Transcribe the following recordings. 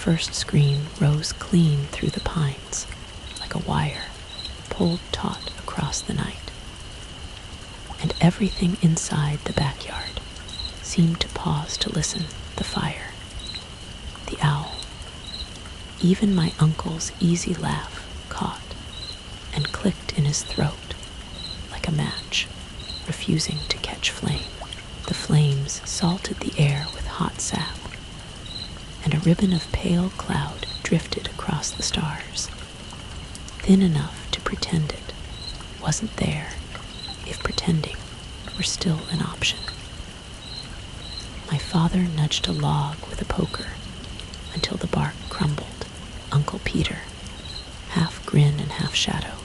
first scream rose clean through the pines, like a wire pulled taut across the night. And everything inside the backyard seemed to pause to listen. The fire, the owl, even my uncle's easy laugh caught and clicked in his throat like a match, refusing to catch flame. The flames salted the air with hot sap, and a ribbon of pale cloud drifted across the stars, thin enough to pretend it wasn't there, if pretending were still an option. My father nudged a log with a poker until the bark crumbled. Uncle Peter, half grin and half shadow,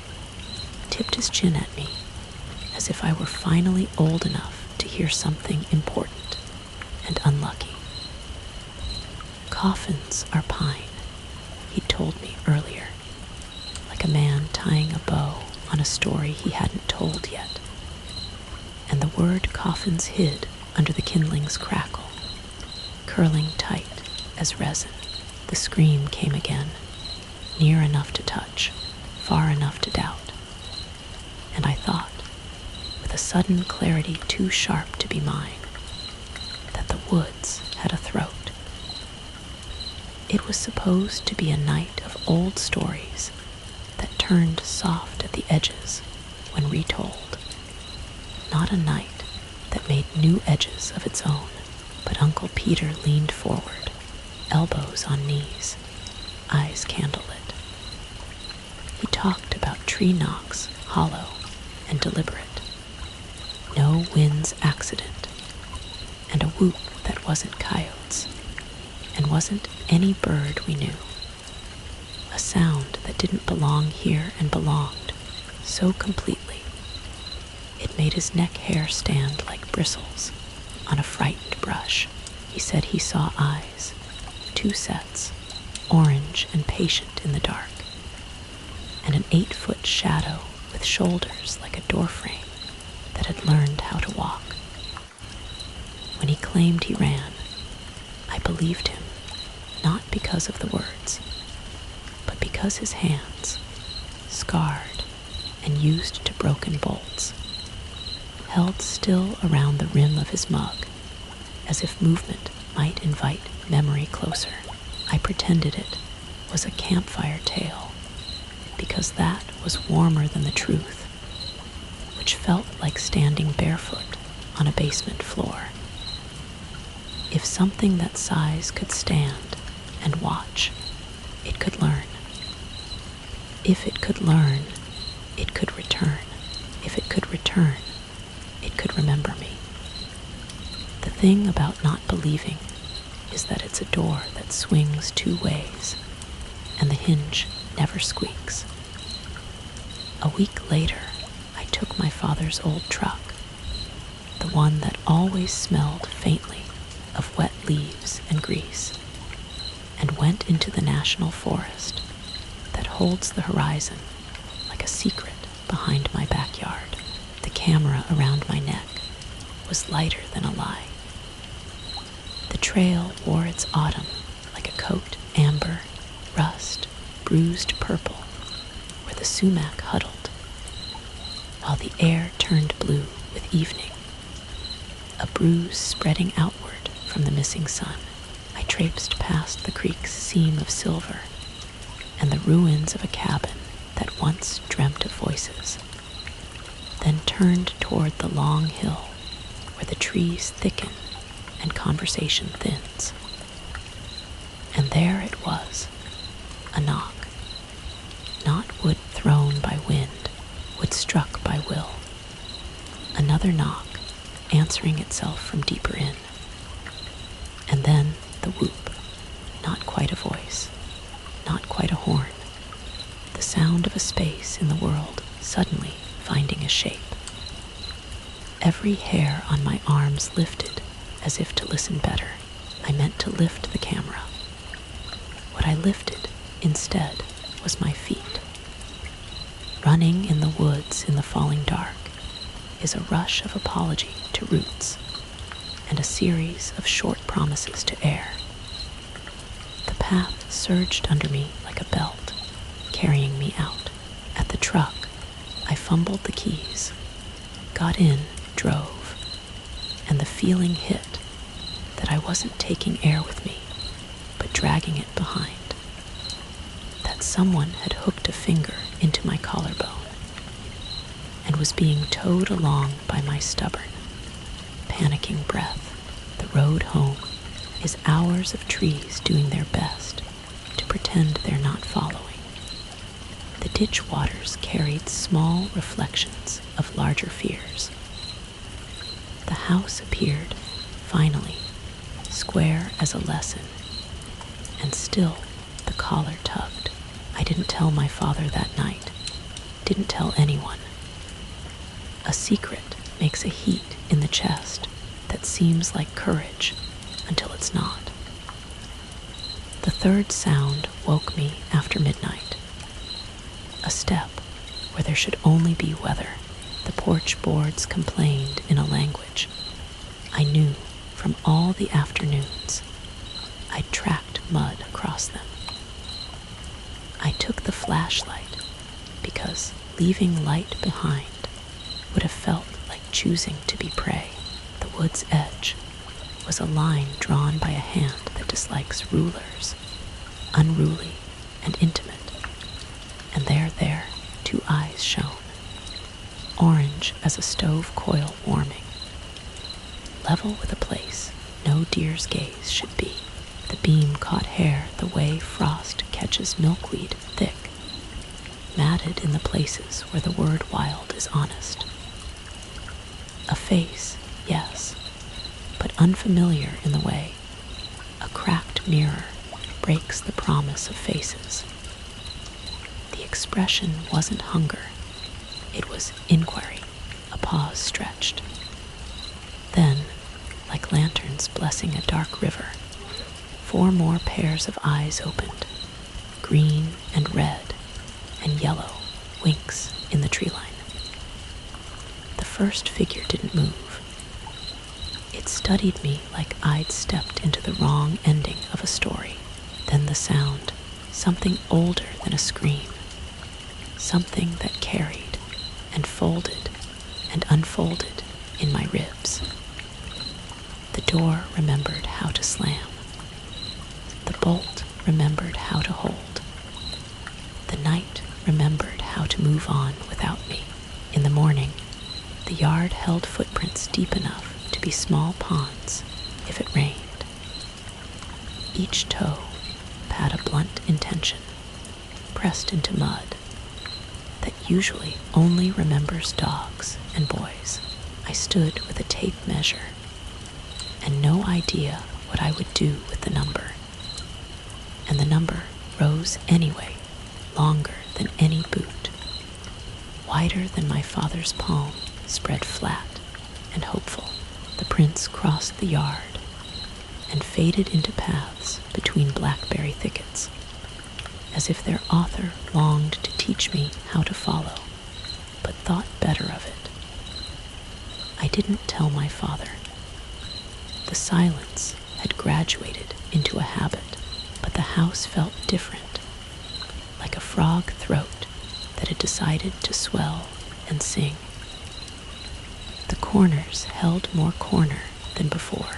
tipped his chin at me as if I were finally old enough to hear something important and unlucky. Coffins are pine, he'd told me earlier, like a man tying a bow on a story he hadn't told yet. And the word coffins hid under the kindling's crackle, curling tight as resin. The scream came again, near enough to touch, far enough to doubt. And I thought, with a sudden clarity too sharp to be mine, that the woods had a throat. It was supposed to be a night of old stories that turned soft at the edges when retold, not a night that made new edges of its own. But Uncle Peter leaned forward, elbows on knees, eyes candlelit. He talked about tree knocks, hollow and deliberate, no wind's accident, and a whoop that wasn't coyotes, and wasn't any bird we knew. A sound that didn't belong here and belonged so completely it made his neck hair stand like bristles on a frightened brush. He said he saw eyes, 2 sets, orange and patient in the dark, and an 8-foot shadow with shoulders like a doorframe that had learned how to walk. When he claimed he ran, I believed him, not because of the words, but because his hands, scarred and used to broken bolts, held still around the rim of his mug, as if movement might invite memory closer. I pretended it was a campfire tale, because that was warmer than the truth, which felt like standing barefoot on a basement floor. If something that size could stand and watch, it could learn. If it could learn, it could return. If it could return, it could remember me. The thing about not believing is that it's a door that swings 2 ways, and the hinge never squeaks. A week later, I took my father's old truck, the one that always smelled faintly of wet leaves and grease, and went into the national forest that holds the horizon like a secret behind my backyard. The camera around my neck was lighter than a lie. The trail wore its autumn like a coat, amber, rust, bruised purple, where the sumac huddled, while the air turned blue with evening, a bruise spreading outward from the missing sun. I traipsed past the creek's seam of silver and the ruins of a cabin that once dreamt of voices, then turned toward the long hill where the trees thicken and conversation thins. And there it was, a knock, not wood thrown by wind, wood struck by will. Another knock, answering itself from deeper in. And then the whoop, not quite a voice, not quite a horn, the sound of a space in the world suddenly finding a shape. Every hair on my arms lifted as if to listen better. I meant to lift the camera. What I lifted instead was my feet. Running in the woods in the falling dark is a rush of apology to roots and a series of short promises to air. The path surged under me like a belt, carrying me out. At the truck, I fumbled the keys, got in, drove, and the feeling hit that I wasn't taking air with me, but dragging it behind. That someone had hooked a finger into my collarbone and was being towed along by my stubborn, panicking breath. The road home is hours of trees doing their best to pretend they're not following. The ditch waters carried small reflections of larger fears. The house appeared, finally, square as a lesson, and still the collar tugged. I didn't tell my father that night, didn't tell anyone. A secret makes a heat in the chest that seems like courage until it's not. The third sound woke me after midnight. A step where there should only be weather. The porch boards complained in a language I knew from all the afternoons I'd tracked mud across them. I took the flashlight because leaving light behind would have felt like choosing to be prey. The wood's edge was a line drawn by a hand that dislikes rulers, unruly and intimate. And there, two eyes shone, orange as a stove coil warming, level with a place no deer's gaze should be. The beam caught hair the way frost catches milkweed thick, matted in the places where the word wild is honest. A face, yes, but unfamiliar in the way a cracked mirror breaks the promise of faces. The expression wasn't hunger, it was inquiry, a pause stretched. Then, like lanterns blessing a dark river, 4 more pairs of eyes opened, green and red and yellow winks in the tree line. The first figure didn't move. It studied me like I'd stepped into the wrong ending of a story. Then the sound, something older than a scream, something that carried and folded and unfolded in my ribs. The door remembered how to slam. The bolt remembered how to hold. The night remembered how to move on without me. In the morning, the yard held footprints deep enough to be small ponds if it rained. Each toe had a blunt intention, pressed into mud, that usually only remembers dogs and boys. I stood with a tape measure and no idea what I would do with the number. And the number rose anyway, longer than any boot, wider than my father's palm, spread flat and hopeful. The prints crossed the yard and faded into paths between blackberry thickets, as if their author longed to teach me how to follow, but thought better of it. I didn't tell my father. The silence had graduated into a habit, but the house felt different, like a frog throat that had decided to swell and sing. The corners held more corner than before.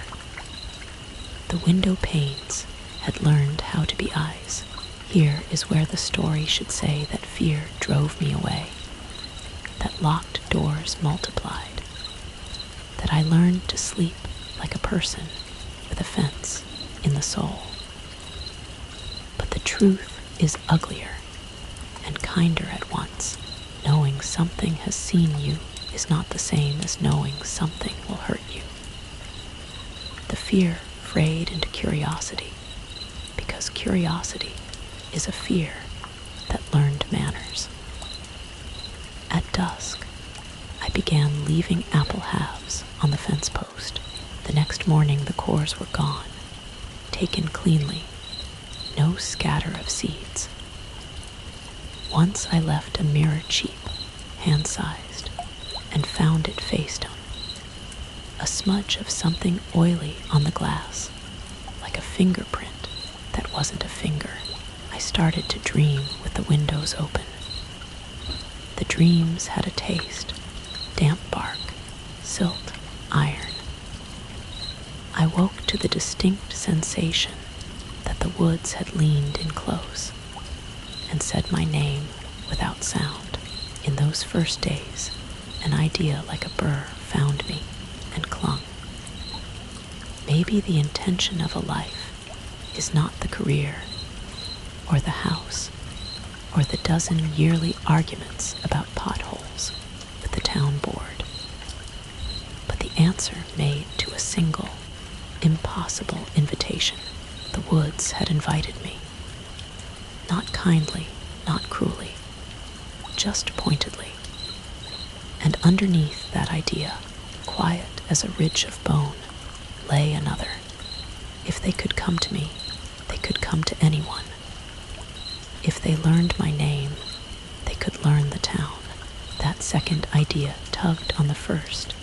The window panes had learned how to be eyes. Here is where the story should say that fear drove me away, that locked doors multiplied, that I learned to sleep like a person with a fence in the soul. But the truth is uglier and kinder at once. Knowing something has seen you is not the same as knowing something will hurt you. The fear frayed into curiosity, because curiosity is a fear that learned manners. At dusk, I began leaving apple halves on the fence post. The next morning the cores were gone, taken cleanly, no scatter of seeds. Once I left a mirror cheap, hand-sized, and found it face-down. A smudge of something oily on the glass, like a fingerprint that wasn't a finger. I started to dream with the windows open. The dreams had a taste: damp bark, silt, iron. I woke to the distinct sensation that the woods had leaned in close and said my name without sound. In those first days, an idea like a burr found me and clung. Maybe the intention of a life is not the career, or the house, or the dozen yearly arguments about potholes with the town board, but the answer made to a single, impossible invitation. The woods had invited me. Not kindly, not cruelly, just pointedly. And underneath that idea, quiet as a ridge of bone, lay another. If they could come to me, they could come to anyone. If they learned my name, they could learn the town. That second idea tugged on the first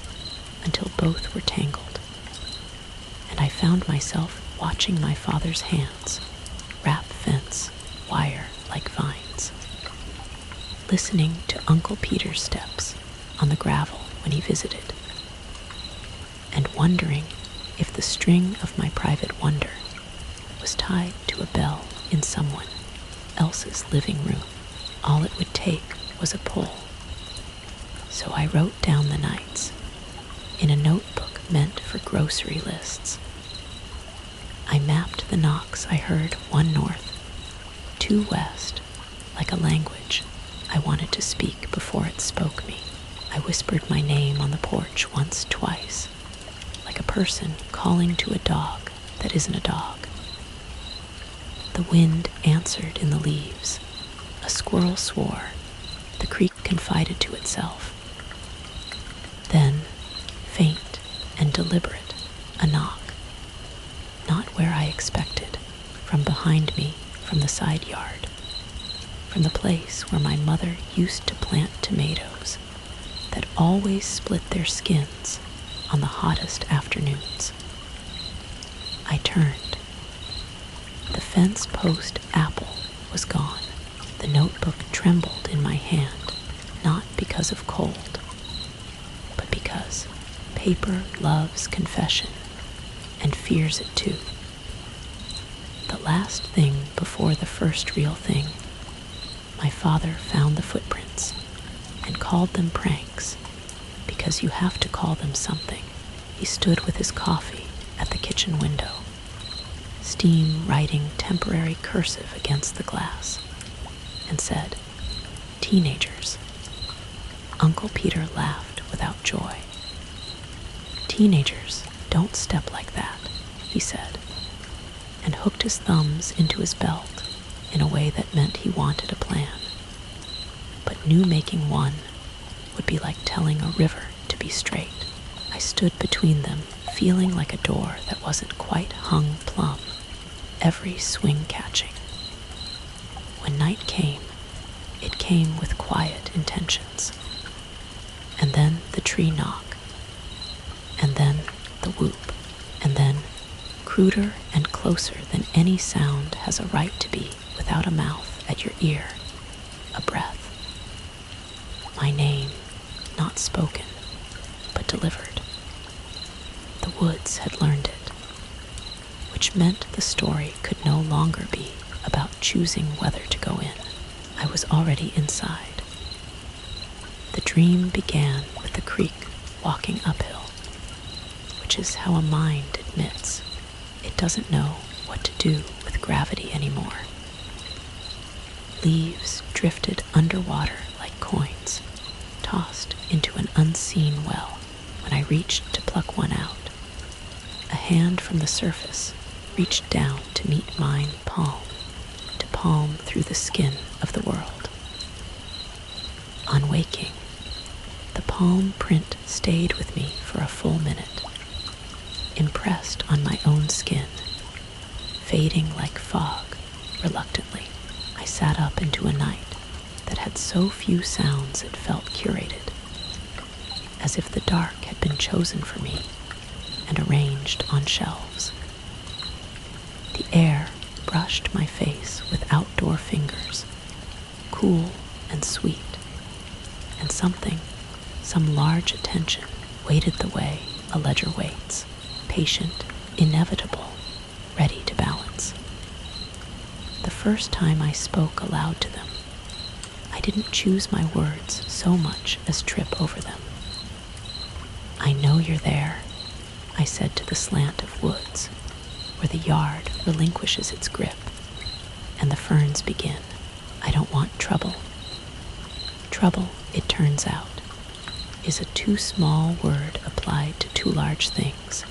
until both were tangled, and I found myself watching my father's hands wrap fence wire like vines, listening to Uncle Peter's steps on the gravel when he visited, and wondering if the string of my private wonder was tied to a bell in someone else's living room. All it would take was a pull. So I wrote down the nights in a notebook meant for grocery lists. I mapped the knocks I heard: 1 north, 2 west, like a language I wanted to speak before it spoke me. I whispered my name on the porch once, twice, like a person calling to a dog that isn't a dog. The wind answered in the leaves. A squirrel swore. The creek confided to itself. Then, faint and deliberate, a knock. Not where I expected, from behind me, from the side yard, from the place where my mother used to plant tomatoes that always split their skins on the hottest afternoons. I turned. The fence post apple was gone. The notebook trembled in my hand, not because of cold, but because paper loves confession and fears it too. The last thing before the first real thing, my father found the footprints and called them pranks, because you have to call them something. He stood with his coffee at the kitchen window, steam writing temporary cursive against the glass, and said, "Teenagers." Uncle Peter laughed without joy. "Teenagers don't step like that," he said, and hooked his thumbs into his belt in a way that meant he wanted a plan. But knew making one would be like telling a river to be straight. I stood between them, feeling like a door that wasn't quite hung plumb, every swing catching. When night came, it came with quiet intentions. And then the tree knock, and then the whoop, and then, cruder and closer than any sound has a right to be without a mouth at your ear, a breath. My name, not spoken, but delivered. The woods had learned it, which meant the story could no longer be about choosing whether to go in. I was already inside. The dream began with the creek walking uphill, which is how a mind admits it doesn't know what to do with gravity anymore. Leaves drifted underwater like coins, tossed into an unseen well. When I reached to pluck one out, a hand from the surface reached down to meet mine palm to palm through the skin of the world. On waking, the palm print stayed with me for a full minute, impressed on my own skin, fading like fog reluctantly. I sat up into a night that had so few sounds it felt curated, as if the dark had been chosen for me and arranged on shelves. The air brushed my face with outdoor fingers, cool and sweet, and some large attention waited the way a ledger waits, patient, inevitable, ready to balance. The first time I spoke aloud to them, I didn't choose my words so much as trip over them. "I know you're there," I said to the slant of woods, where the yard relinquishes its grip, and the ferns begin. "I don't want trouble." Trouble, it turns out, is a too small word applied to too large things.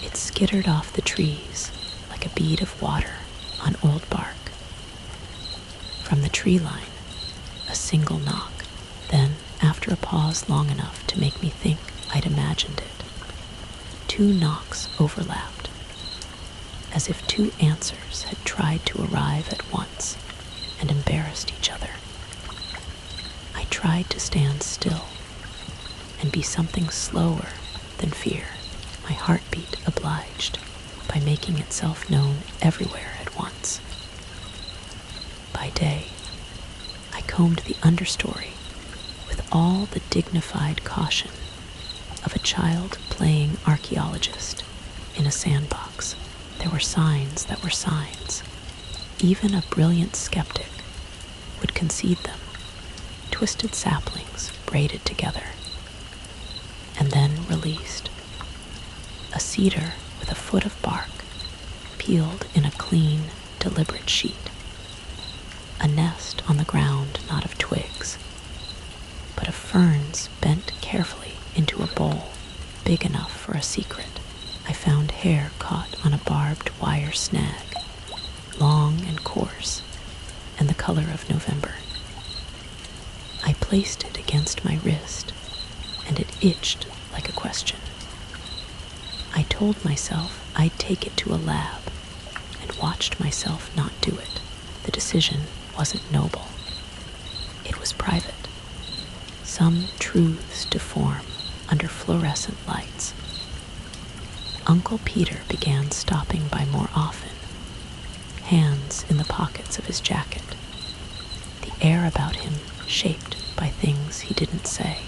It skittered off the trees like a bead of water on old bark. From the tree line, a single knock, then, after a pause long enough to make me think I'd imagined it, 2 knocks overlapped, as if 2 answers had tried to arrive at once and embarrassed each other. I tried to stand still and be something slower than fear, my heartbeat obliged by making itself known everywhere at once. By day, I combed the understory with all the dignified caution of a child playing archaeologist in a sandbox. There were signs that were signs. Even a brilliant skeptic would concede them. Twisted saplings braided together and then released. A cedar with a foot of bark peeled in a clean, deliberate sheet. A nest on the ground not of twigs, but of ferns bent carefully into a bowl big enough for a secret. I found hair caught on a barbed wire snag, long and coarse, and the color of November. I placed it against my wrist, and it itched like a question. I told myself I'd take it to a lab, and watched myself not do it. The decision wasn't noble. It was private. Some truths deform under fluorescent lights. Uncle Peter began stopping by more often, hands in the pockets of his jacket, the air about him shaped by things he didn't say.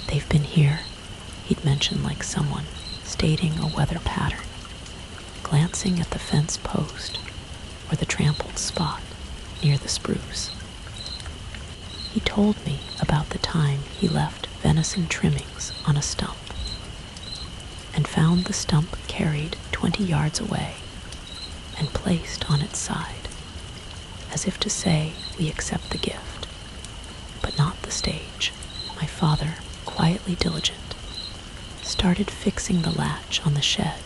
"They've been here," he'd mention like someone stating a weather pattern, glancing at the fence post or the trampled spot near the spruce. He told me about the time he left venison trimmings on a stump and found the stump carried 20 yards away and placed on its side, as if to say, "We accept the gift, but not the stage." My father, quietly diligent, started fixing the latch on the shed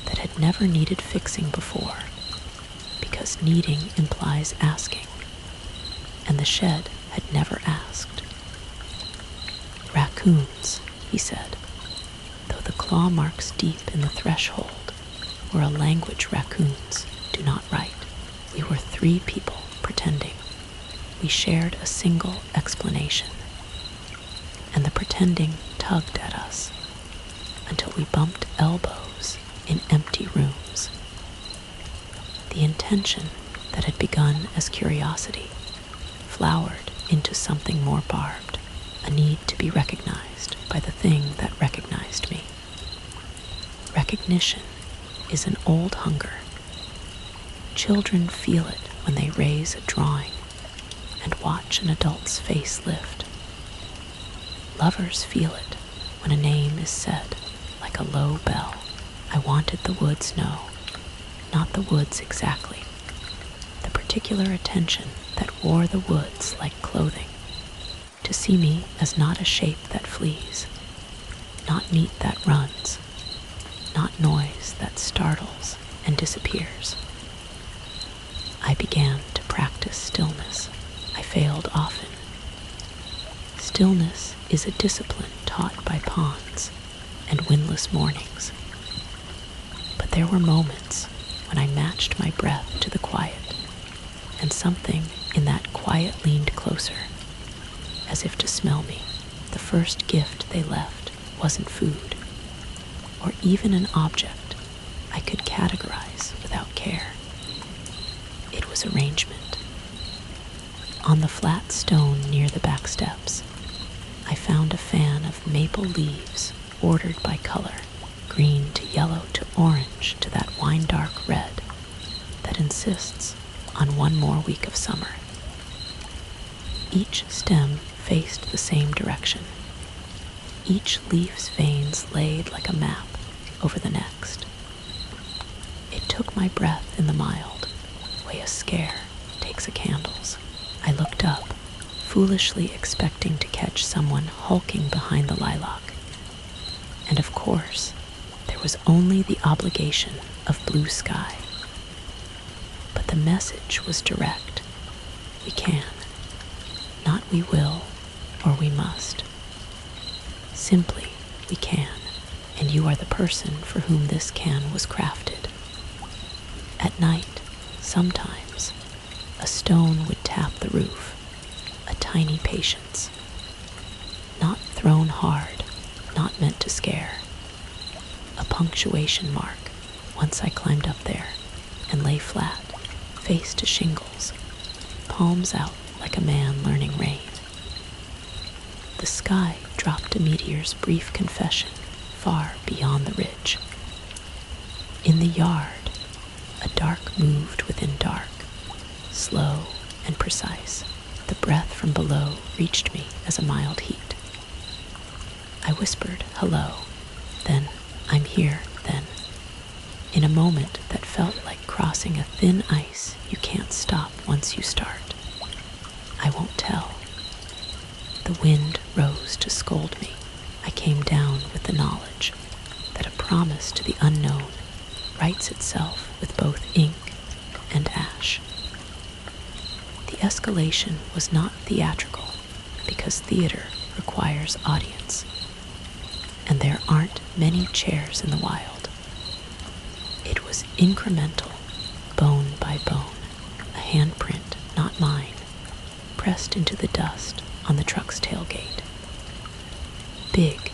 that had never needed fixing before, because needing implies asking, and the shed had never asked. "Raccoons," he said, though the claw marks deep in the threshold were a language raccoons do not write. We were 3 people pretending. We shared a single explanation, and the pretending tugged at us until we bumped elbows in empty rooms. The intention that had begun as curiosity flowered into something more barbed, a need to be recognized by the thing that recognized me. Recognition is an old hunger. Children feel it when they raise a drawing and watch an adult's face lift. Lovers feel it when a name is said like a low bell. I wanted the woods no, not the woods exactly, the particular attention that wore the woods like clothing, to see me as not a shape that flees, not meat that runs, not noise that startles and disappears. I began to practice stillness. I failed often. Stillness is a discipline taught by ponds and windless mornings. But there were moments when I matched my breath to the quiet, and something in that quiet leaned closer, as if to smell me. The first gift they left wasn't food, or even an object I could categorize without care. was arrangement. On the flat stone near the back steps, I found a fan of maple leaves ordered by color, green to yellow to orange to that wine-dark red that insists on one more week of summer. Each stem faced the same direction, each leaf's veins laid like a map over the next. It took my breath in the mild way a scare takes a candle's. I looked up, foolishly expecting to catch someone hulking behind the lilac. And of course, there was only the obligation of blue sky. But the message was direct. We can. Not we will or we must. Simply, we can, and you are the person for whom this can was crafted. At night, sometimes, a stone would tap the roof, a tiny patience. Not thrown hard, not meant to scare. A punctuation mark once I climbed up there and lay flat, face to shingles, palms out like a man learning rain. The sky dropped a meteor's brief confession far beyond the ridge. In the yard, a dark moved within dark, slow and precise. The breath from below reached me as a mild heat. I whispered, hello, then, I'm here, then, in a moment that felt like crossing a thin ice you can't stop once you start. I won't tell. The wind rose to scold me. I came down with the knowledge that a promise to the unknown writes itself with both ink and ash. The escalation was not theatrical because theater requires audience, and there aren't many chairs in the wild. It was incremental, bone by bone, a handprint, not mine, pressed into the dust on the truck's tailgate. Big,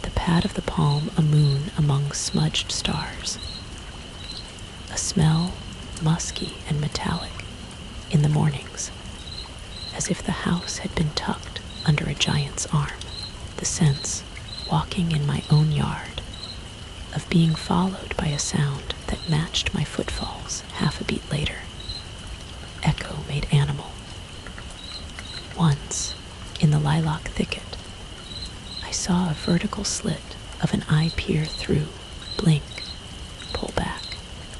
the pad of the palm a moon among smudged stars. A smell, musky and metallic, in the mornings, as if the house had been tucked under a giant's arm. The sense, walking in my own yard, of being followed by a sound that matched my footfalls half a beat later. Echo made animal. Once, in the lilac thicket, I saw a vertical slit of an eye peer through, blink, pull back.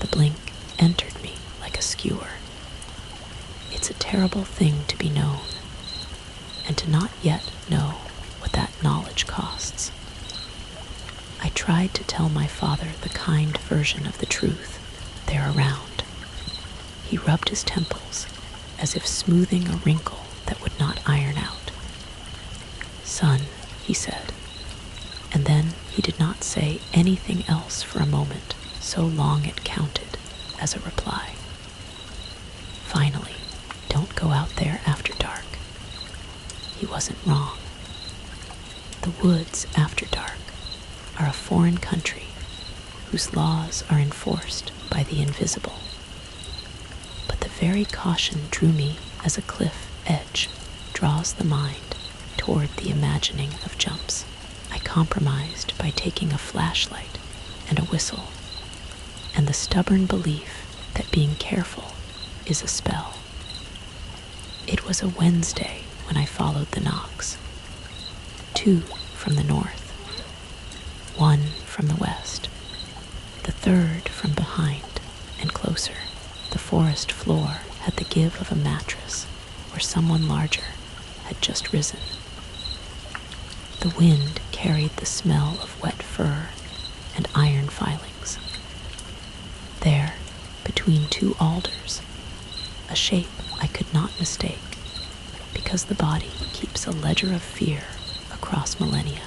The blink entered me like a skewer. It's a terrible thing to be known, and to not yet know what that knowledge costs. I tried to tell my father the kind version of the truth there around. He rubbed his temples as if smoothing a wrinkle that would not iron out. Son, he said, and then he did not say anything else for a moment, so long it counted as a reply. Finally, don't go out there after dark. He wasn't wrong. The woods after dark are a foreign country whose laws are enforced by the invisible. But the very caution drew me as a cliff edge draws the mind toward the imagining of jumps. I compromised by taking a flashlight and a whistle, and the stubborn belief that being careful is a spell. It was a Wednesday when I followed the knocks. 2 from the north, 1 from the west, the third from behind and closer. The forest floor had the give of a mattress where someone larger had just risen. The wind carried the smell of wet fur and iron filings. There, between 2 alders, a shape I could not mistake, because the body keeps a ledger of fear across millennia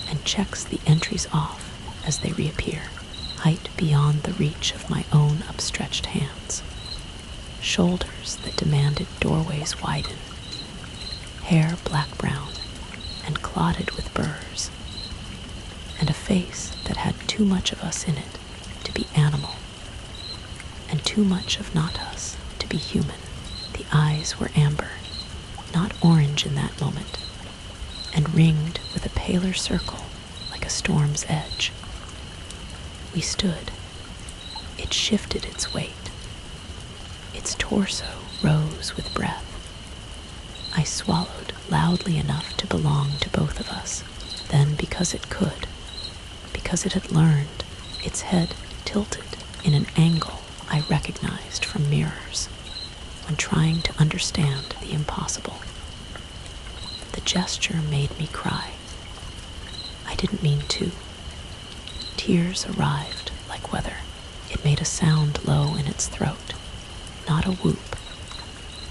and checks the entries off as they reappear. Height beyond the reach of my own upstretched hands, shoulders that demanded doorways widen, hair black-brown and clotted with burrs, and a face that had too much of us in it to be animal, and too much of not us to be human. The eyes were amber, not orange in that moment, and ringed with a paler circle like a storm's edge. We stood. It shifted its weight. Its torso rose with breath. I swallowed loudly enough to belong to both of us. Then, because it could, because it had learned, its head tilted in an angle I recognized from mirrors when trying to understand the impossible. The gesture made me cry. I didn't mean to. Tears arrived like weather. It made a sound low in its throat, not a whoop,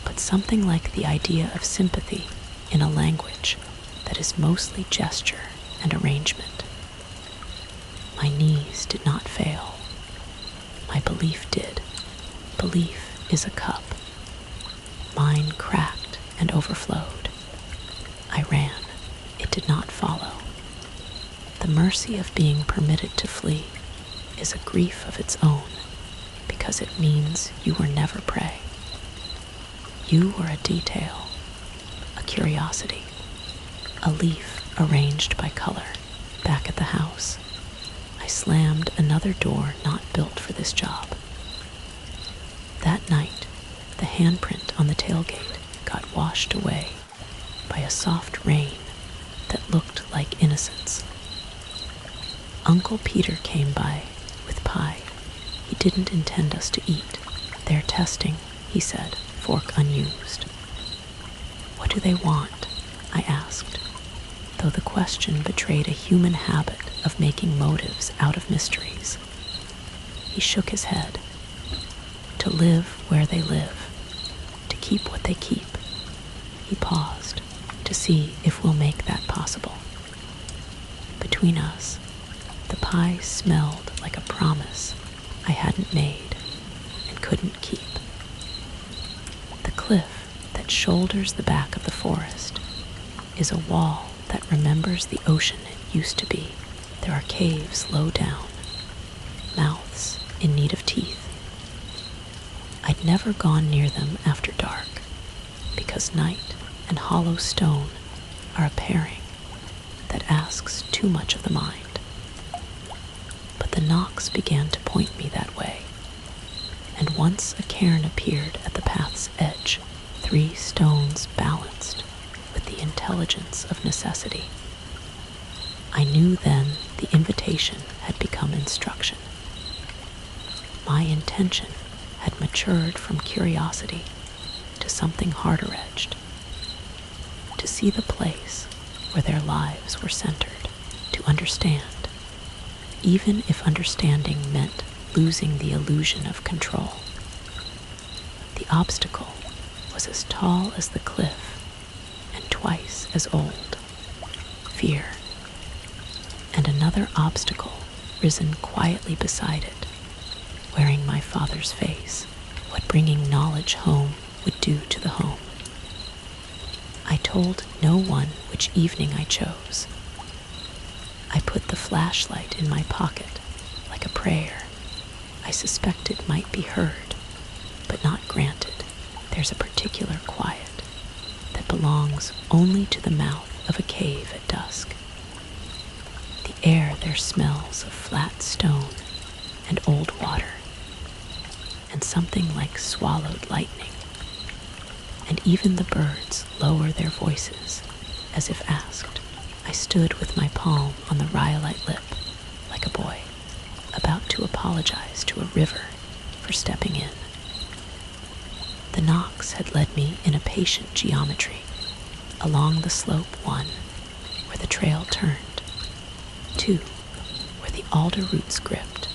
but something like the idea of sympathy in a language that is mostly gesture and arrangement. My knees did not fail. My belief did. Belief is a cup. Mine cracked and overflowed. I ran. It did not follow. The mercy of being permitted to flee is a grief of its own, because it means you were never prey. You were a detail, a curiosity, a leaf arranged by color. Back at the house, I slammed another door not built for this job. That night, the handprint on the tailgate got washed away by a soft rain that looked like innocence. Uncle Peter came by with pie. He didn't intend us to eat. They're testing, he said, fork unused. What do they want? I asked, though the question betrayed a human habit of making motives out of mysteries. He shook his head. To live where they live, to keep what they keep. He paused to see if we'll make that possible. Between us, the pie smelled like a promise I hadn't made and couldn't keep. The cliff that shoulders the back of the forest is a wall that remembers the ocean it used to be. There are caves low down, mouths in need of teeth. I'd never gone near them after dark, because night and hollow stone are a pairing that asks too much of the mind. But the knocks began to point me that way, and once a cairn appeared at the path's edge, 3 stones balanced with the intelligence of necessity. I knew then the invitation had become instruction. My intention had matured from curiosity to something harder-edged, to see the place where their lives were centered, to understand, even if understanding meant losing the illusion of control. The obstacle was as tall as the cliff and twice as old, fear, and another obstacle risen quietly beside it, wearing my father's face, what bringing knowledge home would do to the home. I told no one which evening I chose. I put the flashlight in my pocket like a prayer I suspected might be heard, but not granted. There's a particular quiet that belongs only to the mouth of a cave at dusk. The air there smells of flat stone and old water, and something like swallowed lightning, and even the birds lower their voices as if asked. I stood with my palm on the rhyolite lip like a boy, about to apologize to a river for stepping in. The knocks had led me in a patient geometry along the slope 1, where the trail turned, 2, where the alder roots gripped,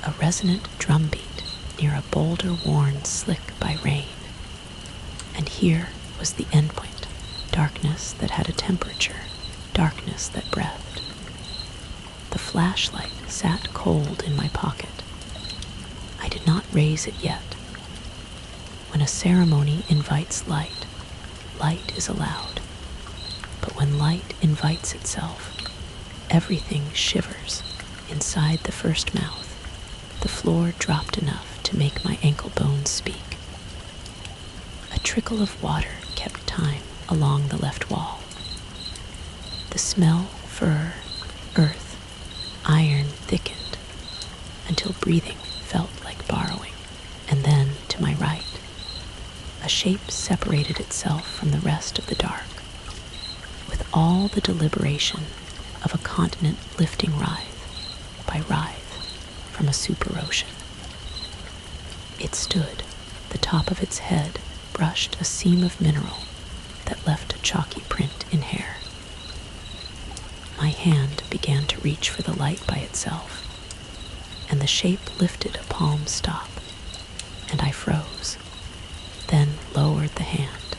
a resonant drumbeat near a boulder worn slick by rain, and here was the endpoint, darkness that had a temperature, darkness that breathed. The flashlight sat cold in my pocket. I did not raise it yet. When a ceremony invites light, light is allowed. But when light invites itself, everything shivers inside the first mouth. The floor dropped enough to to make my ankle bones speak. A trickle of water kept time along the left wall. The smell, fur, earth, iron thickened until breathing felt like borrowing. And then, to my right, a shape separated itself from the rest of the dark, with all the deliberation of a continent lifting writhe by writhe from a super ocean. It stood, the top of its head brushed a seam of mineral that left a chalky print in hair. My hand began to reach for the light by itself, and the shape lifted a palm stop, and I froze, then lowered the hand.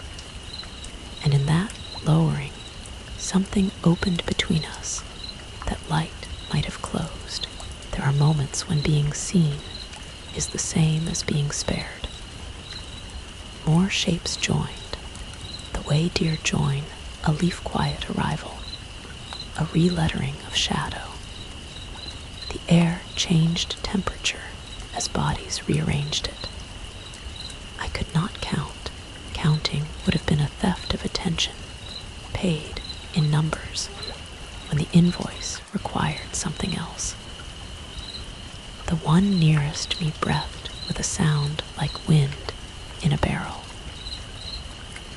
And in that lowering, something opened between us that light might have closed. There are moments when being seen is the same as being spared. More shapes joined, the way deer join a leaf-quiet arrival, a relettering of shadow. The air changed temperature as bodies rearranged it. I could not count. Counting would have been a theft of attention, paid in numbers, when the invoice required something else. The one nearest me breathed with a sound like wind in a barrel.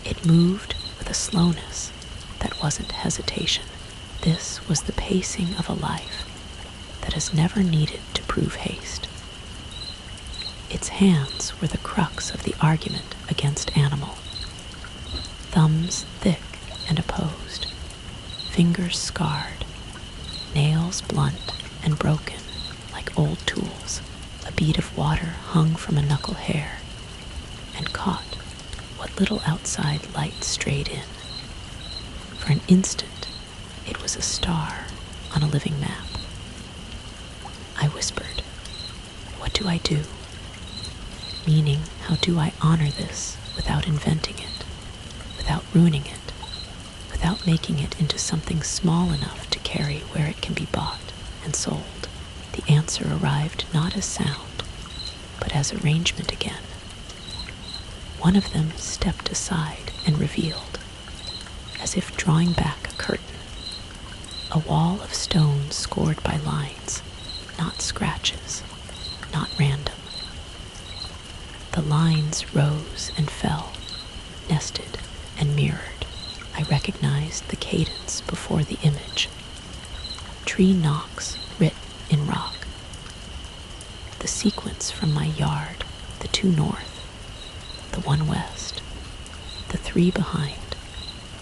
It moved with a slowness that wasn't hesitation. This was the pacing of a life that has never needed to prove haste. Its hands were the crux of the argument against animal. Thumbs thick and opposed, fingers scarred, nails blunt and broken like old tools. A bead of water hung from a knuckle hair and caught what little outside light strayed in. For an instant, it was a star on a living map. I whispered, "What do I do?" Meaning, how do I honor this without inventing it, without ruining it, without making it into something small enough to carry where it can be bought and sold? The answer arrived not as sound, but as arrangement again. One of them stepped aside and revealed, as if drawing back a curtain, a wall of stone scored by lines, not scratches, not random. The lines rose and fell, nested and mirrored. I recognized the cadence before the image. Tree knocks written in rock. The sequence from my yard, the two north, the one west, the three behind,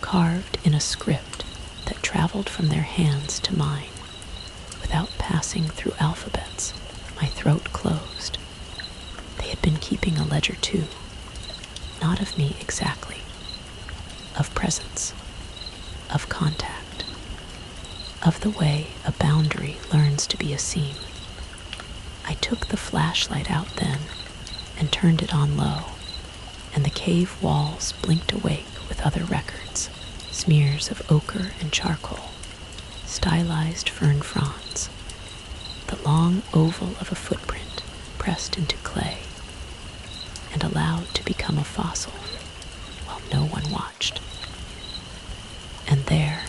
carved in a script that traveled from their hands to mine. Without passing through alphabets, my throat closed. They had been keeping a ledger too, not of me exactly, of presence, of contact, of the way a boundary learns to be a seam. I took the flashlight out then and turned it on low, and the cave walls blinked awake with other records, smears of ochre and charcoal, stylized fern fronds, the long oval of a footprint pressed into clay and allowed to become a fossil while no one watched. And there,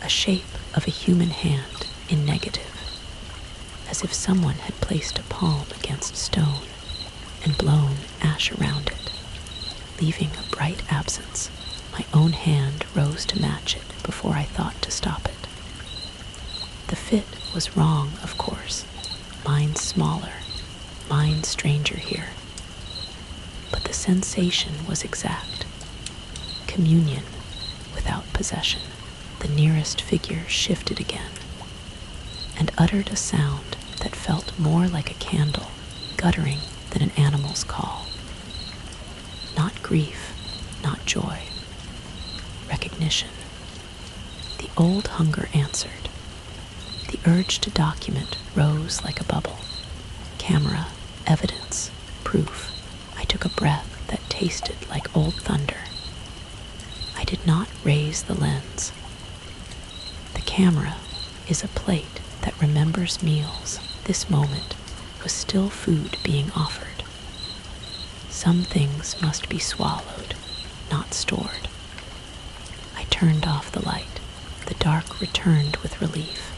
a shape of a human hand in negative, as if someone had placed a palm against stone and blown ash around it, leaving a bright absence. My own hand rose to match it before I thought to stop it. The fit was wrong, of course. Mine smaller, mine stranger here. But the sensation was exact. Communion without possession. The nearest figure shifted again and uttered a sound that felt more like a candle guttering than an animal's call. Not grief, not joy. Recognition. The old hunger answered. The urge to document rose like a bubble. Camera, evidence, proof. I took a breath that tasted like old thunder. I did not raise the lens. The camera is a plate that remembers meals. This moment was still food being offered. Some things must be swallowed, not stored. I turned off the light. The dark returned with relief,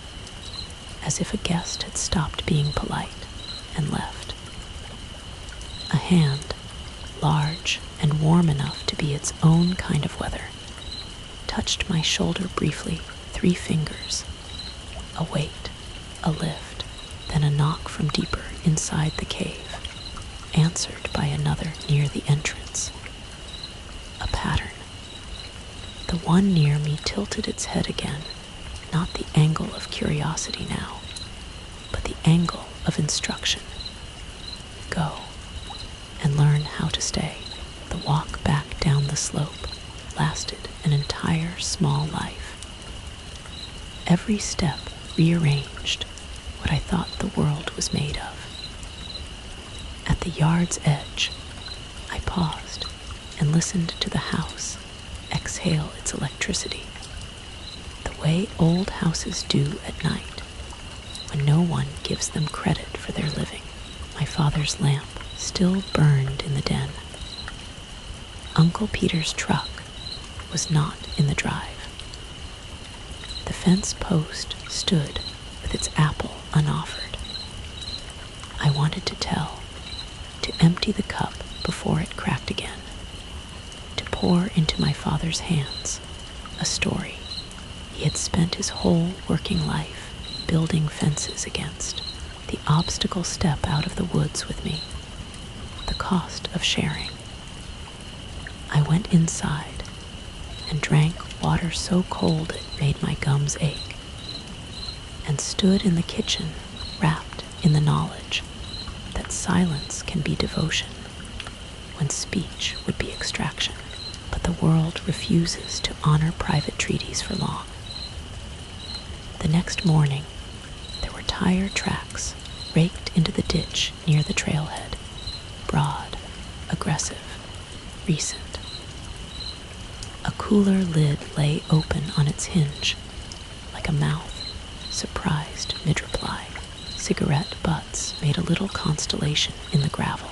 as if a guest had stopped being polite and left. A hand, large and warm enough to be its own kind of weather, touched my shoulder briefly, 3 fingers. A weight, a lift, then a knock from deeper inside the cave, answered by another near the entrance. A pattern. The one near me tilted its head again, not the angle of curiosity now, but the angle of instruction. Go, and learn how to stay. The walk back down the slope lasted an entire small life. Every step rearranged what I thought the world was made of. At the yard's edge, I paused and listened to the house exhale its electricity, the way old houses do at night, when no one gives them credit for their living. My father's lamp still burned in the den. Uncle Peter's truck was not in the drive. The fence post stood with its apple unoffered. I wanted to tell, to empty the cup before it cracked again, to pour into my father's hands a story he had spent his whole working life building fences against, the obstacle step out of the woods with me, the cost of sharing. I went inside and drank water so cold it made my gums ache, and stood in the kitchen wrapped in the knowledge that silence can be devotion when speech would be extraction, but the world refuses to honor private treaties for long. The next morning, there were tire tracks raked into the ditch near the trailhead, broad, aggressive, recent. A cooler lid lay open on its hinge, like a mouth, surprised mid-reply. Cigarette butts made a little constellation in the gravel.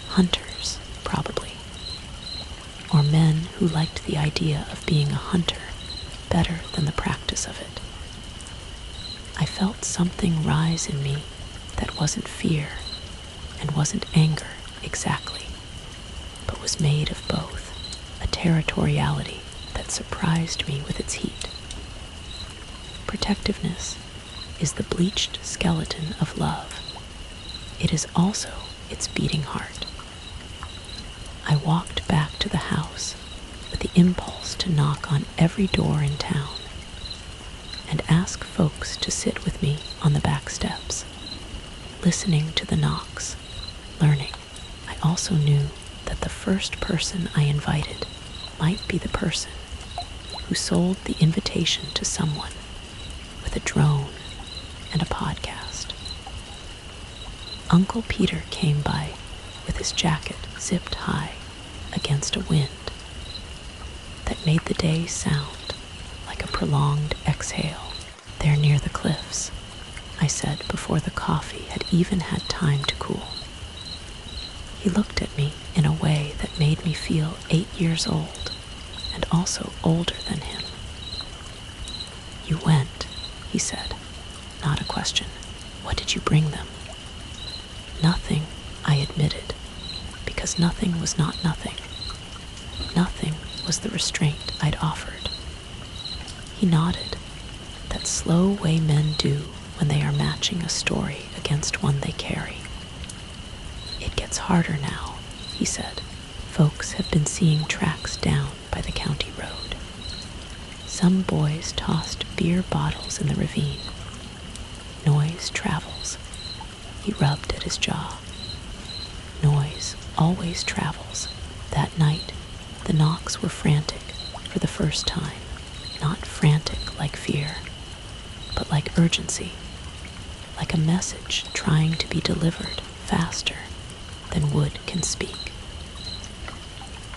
Hunters, probably. Or men who liked the idea of being a hunter better than the practice of it. I felt something rise in me that wasn't fear and wasn't anger exactly, but was made of both, a territoriality that surprised me with its heat. Protectiveness is the bleached skeleton of love. It is also its beating heart. I walked back to the house with the impulse to knock on every door in town and ask folks to sit with me on the back steps, listening to the knocks, learning. I also knew that the first person I invited might be the person who sold the invitation to someone with a drone and a podcast. Uncle Peter came by with his jacket zipped high against a wind that made the day sound like a prolonged exhale. There near the cliffs, I said before the coffee had even had time to cool. He looked at me in a way that made me feel 8 years old and also older than him. You went, he said, not a question. What did you bring them? Nothing, I admitted, because nothing was not nothing. Nothing was the restraint I'd offered. He nodded, that slow way men do when they are matching a story against one they carry. It gets harder now, he said. Folks have been seeing tracks down by the county road. Some boys tossed beer bottles in the ravine. Noise travels. He rubbed at his jaw. Noise always travels. That night, the knocks were frantic for the first time. Not frantic like fear, but like urgency. Like a message trying to be delivered faster than wood can speak.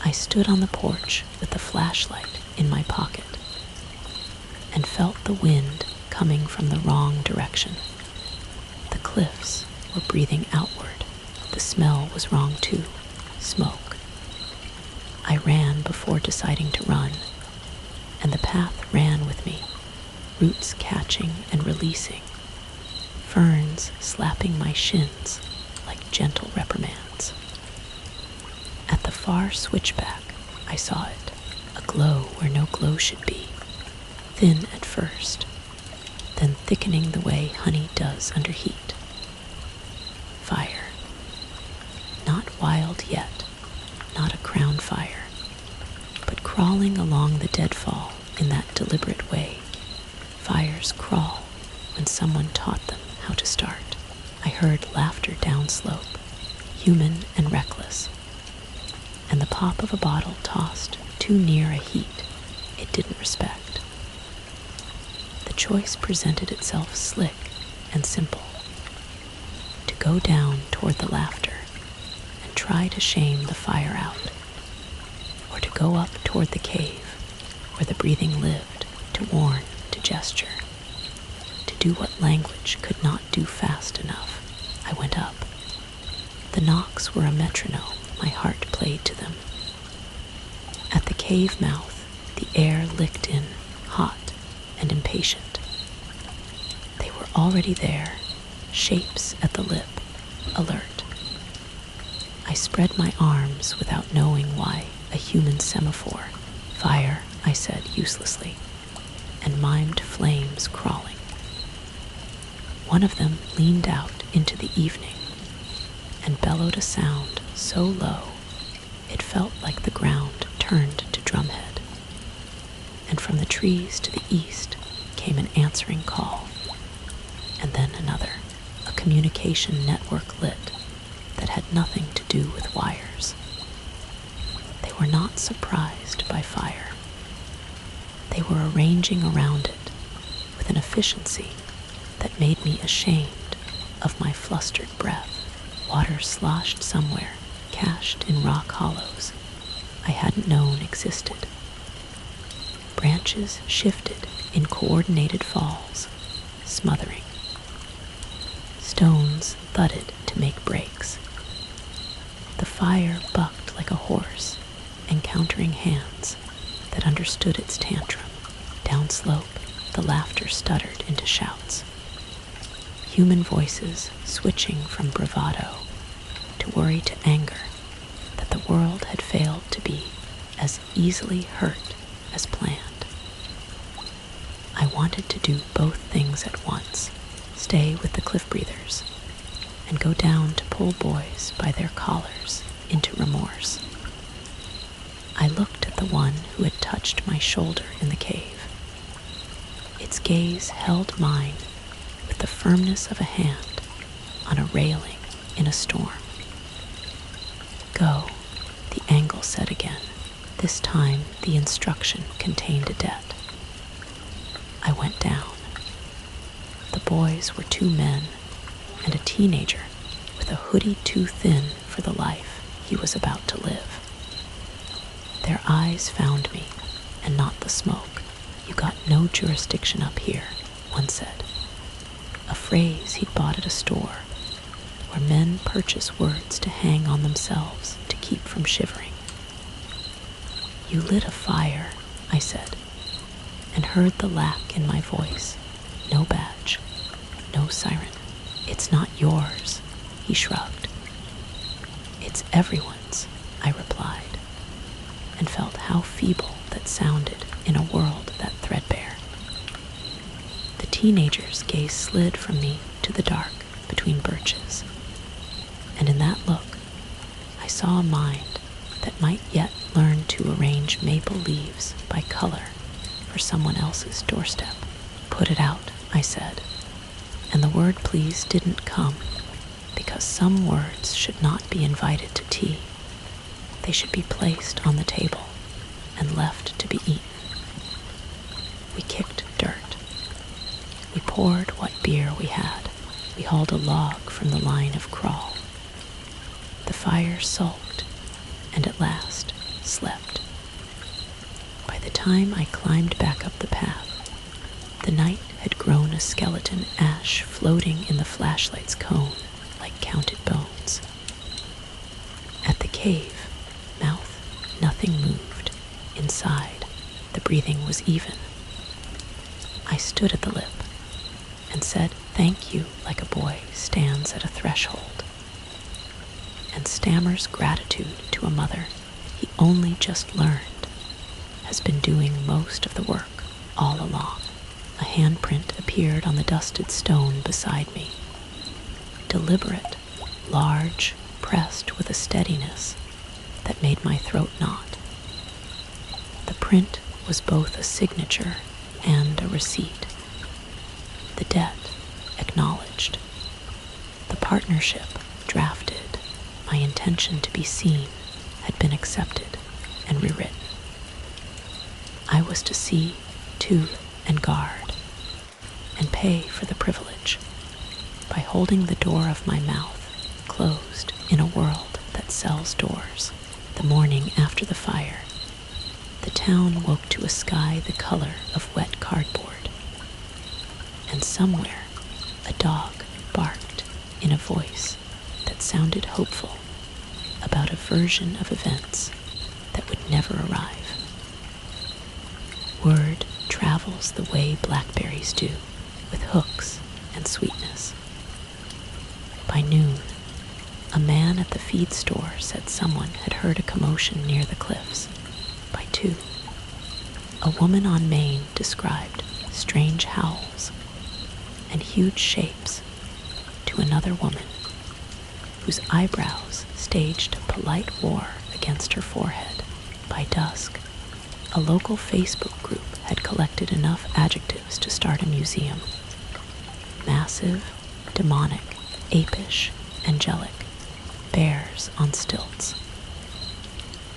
I stood on the porch with the flashlight in my pocket and felt the wind coming from the wrong direction. The cliffs were breathing outward, The smell was wrong too. Smoke. I ran before deciding to run, and the path ran with me, roots catching and releasing, ferns slapping my shins like gentle reprimands. At the far switchback, I saw it, a glow where no glow should be, thin at first, then thickening the way honey does under heat. Fire. Not wild yet, not a crown fire, but crawling along the deadfall in that deliberate way. Fires crawl when someone taught them how to start. I heard laughter downslope, human and reckless, and the pop of a bottle tossed too near a heat it didn't respect. The choice presented itself slick and simple: to go down toward the laughter and try to shame the fire out, or to go up toward the cave where the breathing lived, to warn, to gesture, to do what language could not do fast enough. I went up. The knocks were a metronome, my heart played to them. At the cave mouth, the air licked in, hot and impatient. They were already there, shapes at the lip, alert. I spread my arms without knowing why, a human semaphore. Fire, I said uselessly, and mimed flames crawling. One of them leaned out into the evening and bellowed a sound so low it felt like the ground turned to drumhead. And from the trees to the east came an answering call, and then another, a communication network lit that had nothing to do with wires. They were not surprised by fire. They were arranging around it with an efficiency that made me ashamed of my flustered breath. Water sloshed somewhere, cached in rock hollows I hadn't known existed. Branches shifted in coordinated falls, smothering. Stones thudded to make breaks. The fire bucked like a horse, encountering hands that understood its tantrum. Downslope, the laughter stuttered into shouts. Human voices switching from bravado to worry to anger that the world had failed to be as easily hurt as planned. I wanted to do both things at once: stay with the cliff breathers and go down to pull boys by their collars into remorse. I looked at the one who had touched my shoulder in the cave. Its gaze held mine with the firmness of a hand on a railing in a storm. Go, the angle said again. This time the instruction contained a debt. I went down. The boys were two men and a teenager with a hoodie too thin for the life he was about to live. Their eyes found me, and not the smoke. You got no jurisdiction up here, one said. A phrase he'd bought at a store, where men purchase words to hang on themselves to keep from shivering. You lit a fire, I said, and heard the lack in my voice. No badge, no siren. It's not yours, he shrugged. It's everyone's, I replied, and felt how feeble that sounded in a world that threadbare. The teenager's gaze slid from me to the dark between birches, and in that look I saw a mind that might yet learn to arrange maple leaves by color for someone else's doorstep. Put it out, I said, and the word please didn't come, because some words should not be invited to tea. They should be placed on the table and left to be eaten. We kicked dirt. We poured what beer we had. We hauled a log from the line of crawl. The fire sulked and at last slept. By the time I climbed back up the path, the night had grown a skeleton ash floating in the flashlight's cone like counted bones. cave, mouth, nothing moved. Inside, the breathing was even. I stood at the lip and said thank you like a boy stands at a threshold and stammers gratitude to a mother he only just learned has been doing most of the work all along. A handprint appeared on the dusted stone beside me. Deliberate, large, pressed with a steadiness that made my throat knot. The print was both a signature and a receipt. The debt acknowledged. The partnership drafted. My intention to be seen had been accepted and rewritten. I was to see to and guard and pay for the privilege by holding the door of my mouth closed in a world that sells doors. The morning after the fire, the town woke to a sky the color of wet cardboard, and somewhere a dog barked in a voice that sounded hopeful about a version of events that would never arrive. Word travels the way blackberries do, with hooks and sweetness. By noon, a man at the feed store said someone had heard a commotion near the cliffs. By 2, a woman on Maine described strange howls and huge shapes to another woman whose eyebrows staged a polite war against her forehead. By dusk, a local Facebook group had collected enough adjectives to start a museum. Massive, demonic, apish, angelic, bears on stilts.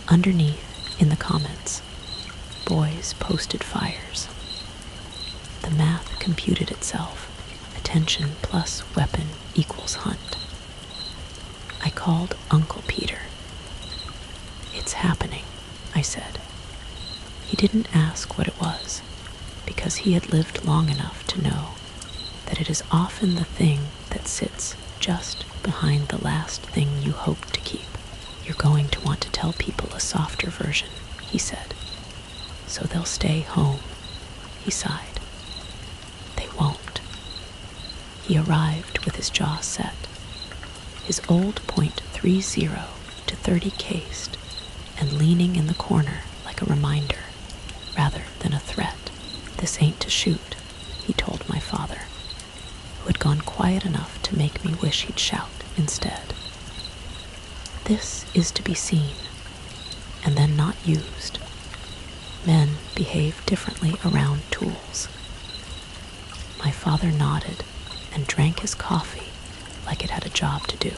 Underneath, in the comments, boys posted fires. The math computed itself. Attention plus weapon equals hunt. I called Uncle Peter. It's happening, I said. He didn't ask what it was, because he had lived long enough to know that it is often the thing that sits just behind the last thing you hope to keep. You're going to want to tell people a softer version, he said, so they'll stay home. He sighed. They won't. He arrived with his jaw set, his old .30 to 30 cased, and leaning in the corner like a reminder rather than a threat. This ain't to shoot, he told my father, who had gone quiet enough to make me wish he'd shout instead. This is to be seen, and then not used. Men behave differently around tools. My father nodded and drank his coffee like it had a job to do.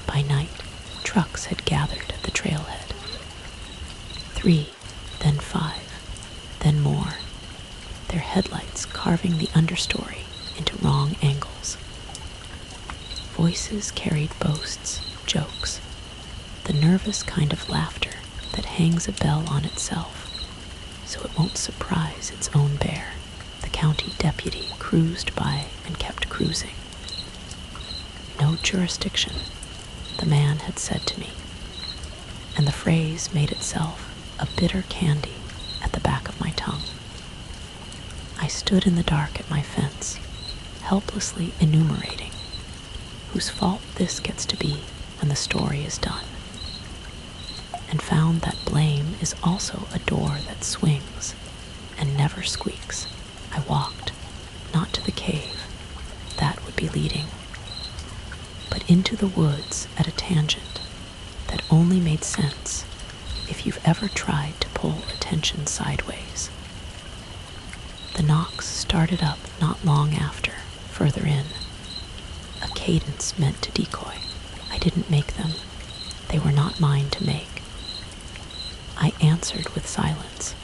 By night, trucks had gathered at the trailhead. 3, then 5, then more, their headlights carving the understory into wrong angles. Voices carried boasts, jokes, the nervous kind of laughter that hangs a bell on itself so it won't surprise its own bear. The county deputy cruised by and kept cruising. No jurisdiction, the man had said to me, and the phrase made itself a bitter candy at the back of my tongue. I stood in the dark at my fence, helplessly enumerating whose fault this gets to be when the story is done, and found that blame is also a door that swings and never squeaks. I walked, not to the cave, that would be leading, but into the woods at a tangent that only made sense if you've ever tried to pull attention sideways. The knocks started up not long after, further in, a cadence meant to decoy. I didn't make them. They were not mine to make. I answered with silence,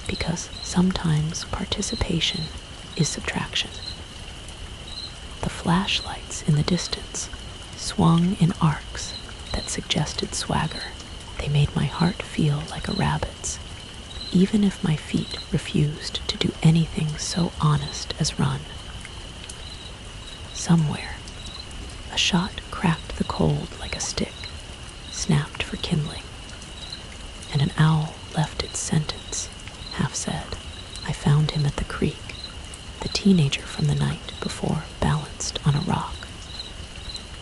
because sometimes participation is subtraction. The flashlights in the distance swung in arcs that suggested swagger. They made my heart feel like a rabbit's, even if my feet refused to do anything so honest as run. Somewhere, a shot cracked the cold like a stick, snapped for kindling, and an owl left its sentence, half said. I found him at the creek, the teenager from the night before balanced on a rock,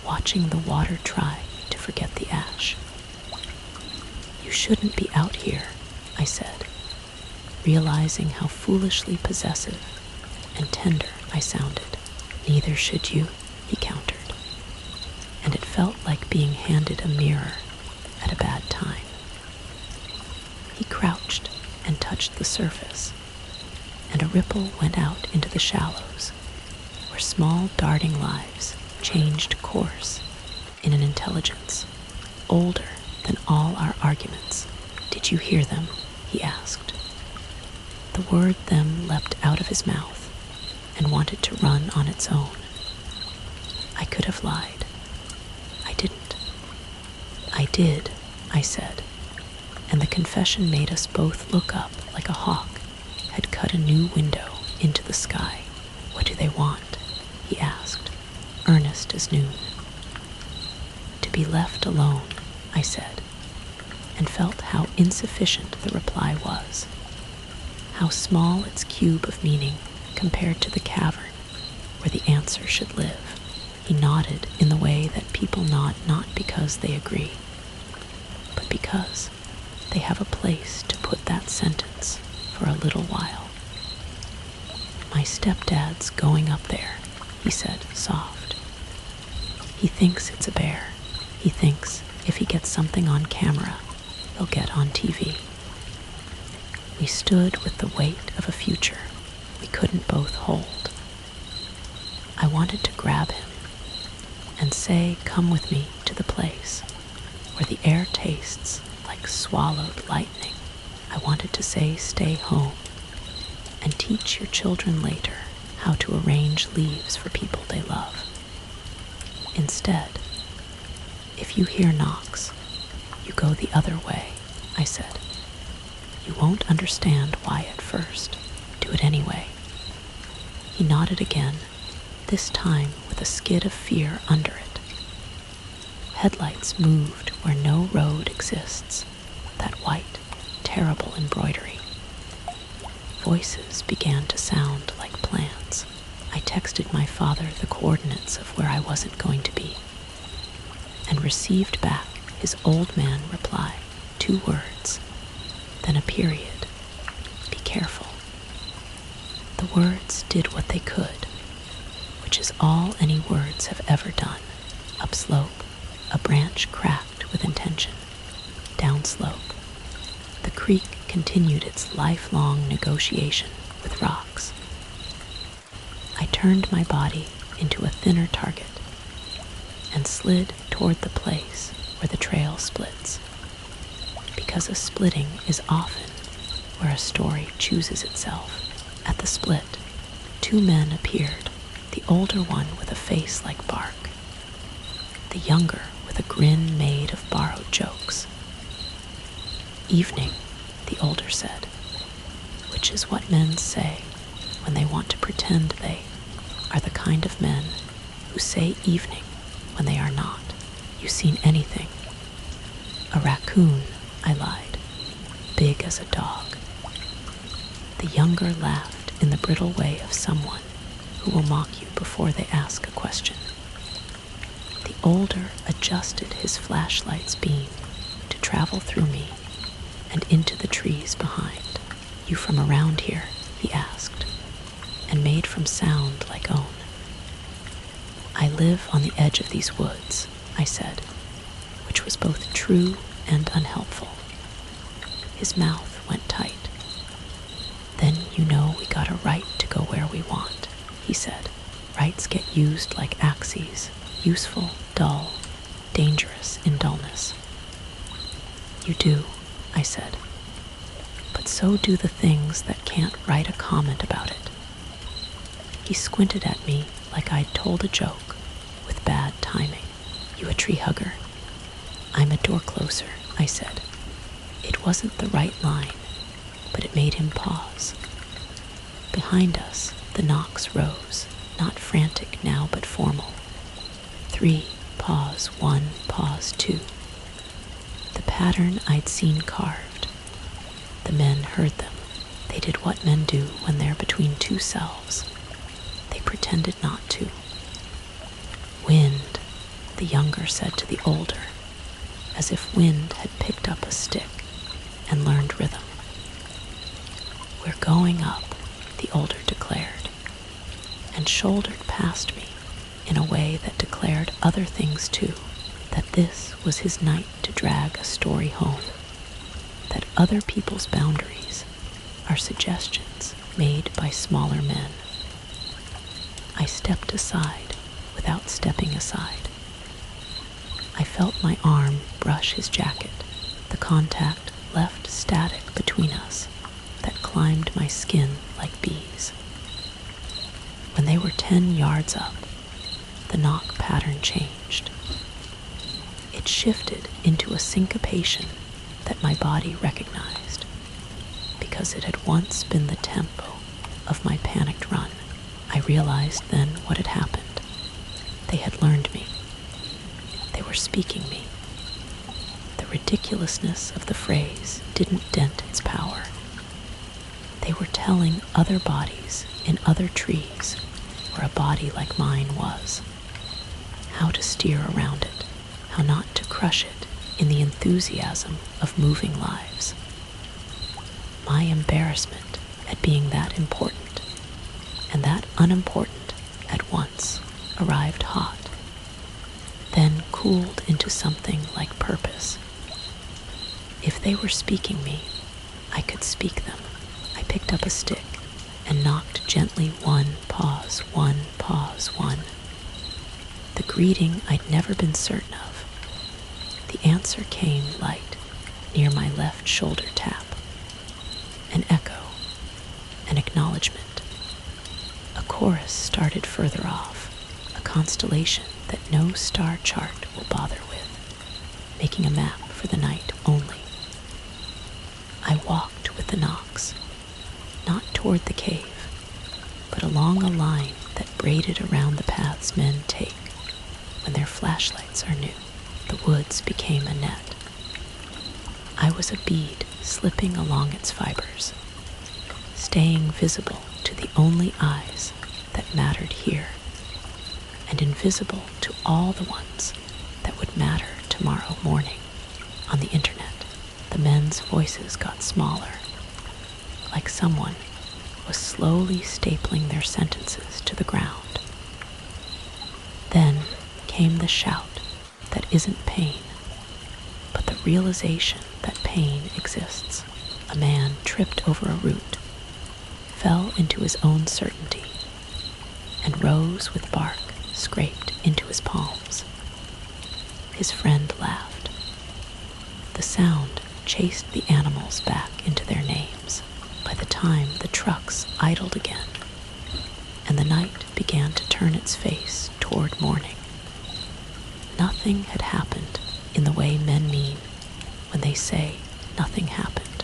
watching the water try to forget the ash. You shouldn't be out here, I said, realizing how foolishly possessive and tender I sounded. Neither should you, he countered, and it felt like being handed a mirror at a bad time. He crouched and touched the surface, and a ripple went out into the shallows, where small darting lives changed course in an intelligence older than all our arguments. Did you hear them? He asked. The word them leapt out of his mouth and wanted to run on its own. I could have lied. I didn't. I did, I said, and the confession made us both look up like a hawk had cut a new window into the sky. What do they want? He asked, earnest as noon. To be left alone, I said, and felt how insufficient the reply was, how small its cube of meaning compared to the cavern where the answer should live. He nodded in the way that people nod not because they agree, but because they have a place to put that sentence for a little while. My stepdad's going up there, he said, soft. He thinks it's a bear. He thinks if he gets something on camera, he'll get on TV. We stood with the weight of a future we couldn't both hold. I wanted to grab him and say, come with me to the place where the air tastes like swallowed lightning. I wanted to say, stay home and teach your children later how to arrange leaves for people they love. Instead, if you hear knocks, you go the other way, I said. You won't understand why at first. Do it anyway. He nodded again, this time with a skid of fear under it. Headlights moved where no road exists, that white, terrible embroidery. Voices began to sound like plans. I texted my father the coordinates of where I wasn't going to be, and received back his old man reply, 2 words, then a period. Be careful. The words did what they could, which is all any words have ever done. Upslope, a branch cracked with intention. Downslope, the creek continued its lifelong negotiation with rocks. I turned my body into a thinner target and slid toward the place where the trail splits, because a splitting is often where a story chooses itself. At the split, 2 men appeared, the older one with a face like bark, the younger with a grin made of borrowed jokes. Evening, the older said, which is what men say when they want to pretend they are the kind of men who say evening when they are not. You seen anything? A raccoon, I lied, big as a dog. The younger laughed in the brittle way of someone who will mock you before they ask a question. The older adjusted his flashlight's beam to travel through me and into the trees behind. You from around here? He asked, and made from sound like own. I live on the edge of these woods, I said, which was both true and unhelpful. His mouth went tight. Then you know we got a right to go where we want, he said. Rights get used like axes, useful, dull, dangerous in dullness. You do, I said, but so do the things that can't write a comment about it. He squinted at me like I'd told a joke with bad timing. You a tree hugger? I'm a door closer, I said. It wasn't the right line, but it made him pause. Behind us, the knocks rose, not frantic now but formal. 3, pause, 1, pause, 2. pattern I'd seen carved. The men heard them. They did what men do when they're between two selves. They pretended not to. Wind, the younger said to the older, as if wind had picked up a stick and learned rhythm. We're going up, the older declared, and shouldered past me in a way that declared other things too, that this was his night to drag a story home, that other people's boundaries are suggestions made by smaller men. I stepped aside without stepping aside. I felt my arm brush his jacket. The contact left static between us that climbed my skin like bees. When they were 10 yards up, the knock pattern changed. It shifted into a syncopation that my body recognized, because it had once been the tempo of my panicked run. I realized then what had happened. They had learned me. They were speaking me. The ridiculousness of the phrase didn't dent its power. They were telling other bodies in other trees where a body like mine was, how to steer around it, how not to crush it in the enthusiasm of moving lives. My embarrassment at being that important and that unimportant at once arrived hot, then cooled into something like purpose. If they were speaking me, I could speak them. I picked up a stick and knocked gently one, pause, one, pause, one. The greeting I'd never been certain of. The answer came light near my left shoulder tap. An echo, an acknowledgement. A chorus started further off, a constellation that no star chart will bother with, making a map for the night only. I walked with the knocks, not toward the cave, but along a line that braided around the paths men take when their flashlights are new. The woods became a net. I was a bead slipping along its fibers, staying visible to the only eyes that mattered here, and invisible to all the ones that would matter tomorrow morning. On the internet, the men's voices got smaller, like someone was slowly stapling their sentences to the ground. Then came the shout that isn't pain, but the realization that pain exists. A man tripped over a root, fell into his own certainty, and rose with bark scraped into his palms. His friend laughed. The sound chased the animals back into their names. By the time the trucks idled again, and the night began to turn its face toward morning, nothing had happened in the way men mean when they say nothing happened.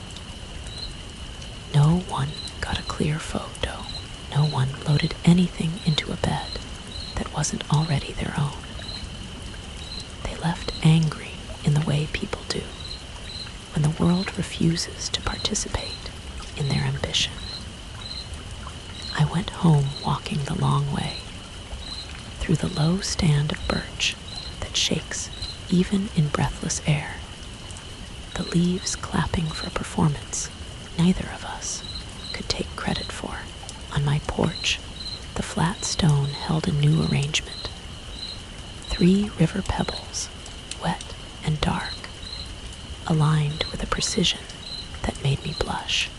No one got a clear photo. No one loaded anything into a bed that wasn't already their own. They left angry in the way people do when the world refuses to participate in their ambition. I went home walking the long way, through the low stand of birch that shakes even in breathless air, the leaves clapping for a performance neither of us could take credit for. On my porch, the flat stone held a new arrangement. 3 river pebbles, wet and dark, aligned with a precision that made me blush.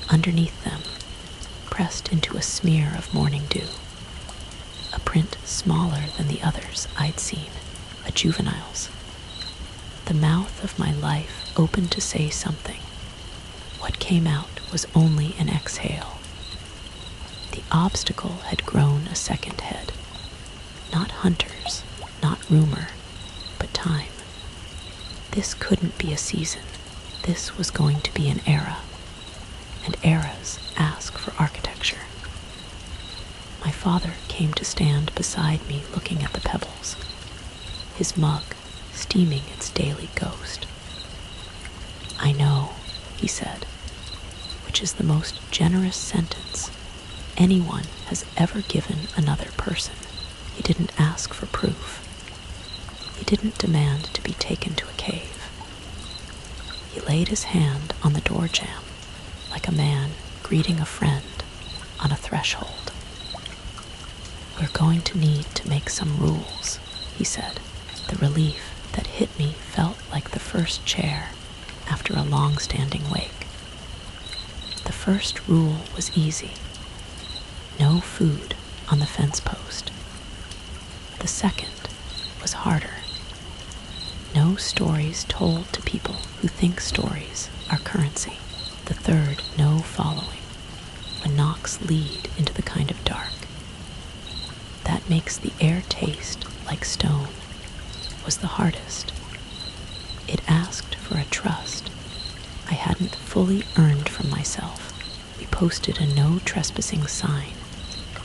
Underneath them, pressed into a smear of morning dew, a print smaller than the others I'd seen, a juvenile's. The mouth of my life opened to say something. What came out was only an exhale. The obstacle had grown a second head. Not hunters, not rumor, but time. This couldn't be a season. This was going to be an era. And eras ask for architecture. My father came to stand beside me looking at the pebbles, his mug steaming its daily ghost. "I know," he said, which is the most generous sentence anyone has ever given another person. He didn't ask for proof. He didn't demand to be taken to a cave. He laid his hand on the door jamb like a man greeting a friend on a threshold. "We're going to need to make some rules," he said. The relief that hit me felt like the first chair after a long-standing wake. The first rule was easy. No food on the fence post. The second was harder. No stories told to people who think stories are currency. The third, no following, when knocks lead into the kind of dark that makes the air taste like stone, was the hardest. It asked for a trust I hadn't fully earned from myself. We posted a no trespassing sign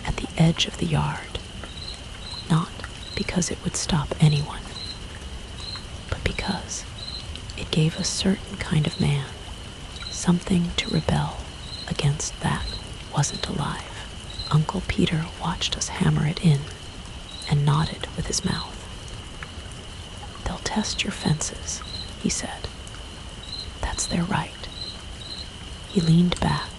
at the edge of the yard, not because it would stop anyone, but because it gave a certain kind of man something to rebel against that wasn't alive. Uncle Peter watched us hammer it in and nodded with his mouth. "They'll test your fences," he said. "That's their right." He leaned back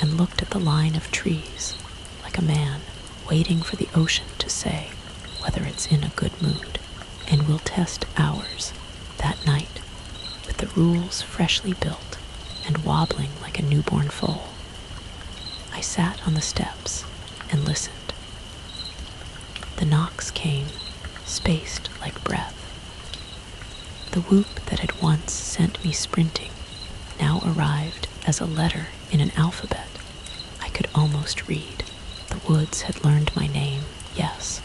and looked at the line of trees like a man waiting for the ocean to say whether it's in a good mood. "And we'll test ours that night with the rules freshly built and wobbling like a newborn foal." I sat on the steps and listened. The knocks came, spaced like breath. The whoop that had once sent me sprinting now arrived as a letter in an alphabet I could almost read. The woods had learned my name, yes,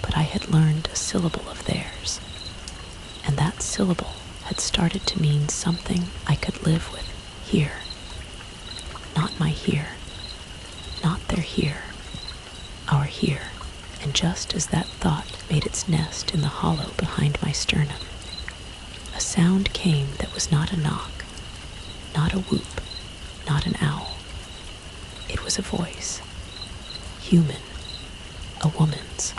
but I had learned a syllable of theirs, and that syllable had started to mean something I could live with here. Not my here, not their here, our here. And just as that thought made its nest in the hollow behind my sternum, a sound came that was not a knock, not a whoop, not an owl. It was a voice, human, a woman's,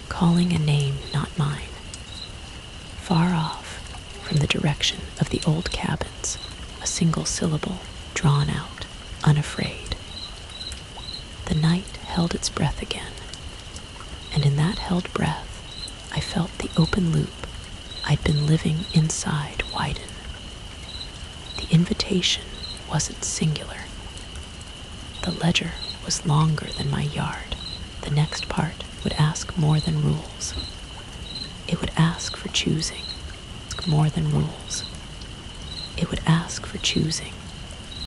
calling a name not mine. Far off, from the direction of the old cabins, a single syllable, drawn out, unafraid. The night held its breath again, and in that held breath, I felt the open loop I'd been living inside widen. The invitation wasn't singular. The ledger was longer than my yard. The next part would ask more than rules. It would ask for choosing, more than rules. It would ask for choosing